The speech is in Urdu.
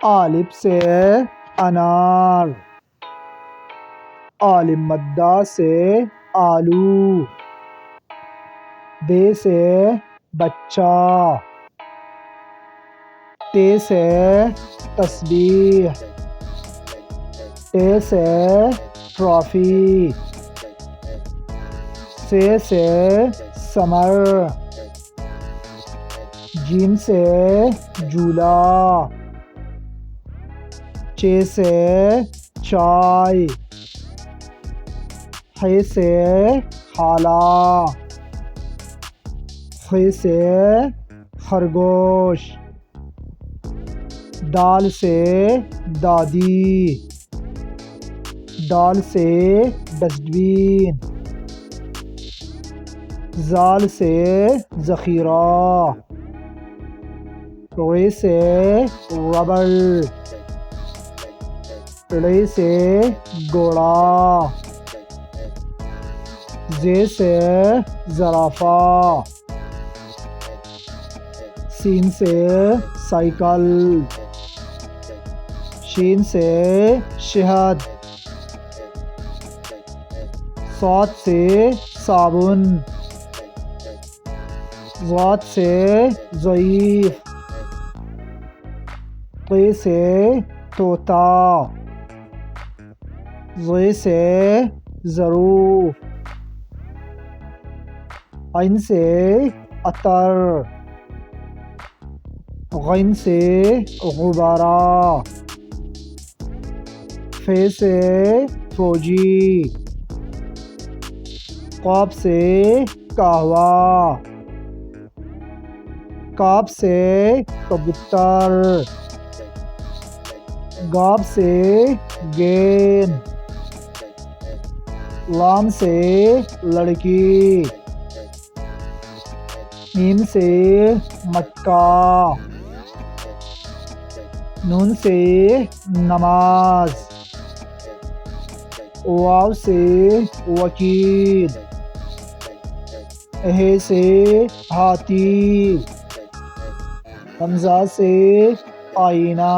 الف سے انار، عالم مدہ سے آلو، بے سے بچہ، تے سے تسبیح، ٹے سے ٹرافی، سے ثمر، جیم سے جھولا، چے سے چائے، حے سے خالہ، خے سے خرگوش، دال سے دادی، ڈال سے ڈسٹ بین، زال سے ذخیرہ، رے سے ربڑ، ڑے سے گھوڑا، زے سے زرافہ، سین سے سائیکل، شین سے شہد، صاد سے صابن، ضاد سے ضعیف، قے سے طوطا، ظے سے ظروف، عین سے عطر، غین سے غبارہ، فے سے فوجی، قاف سے قہوہ، کاف سے کبوتر، گاف سے گیند، لام سے لڑکی، میم سے مٹکا، نون سے نماز، واو سے وکیل، اے سے ہاتھی، حمزہ سے آئینہ۔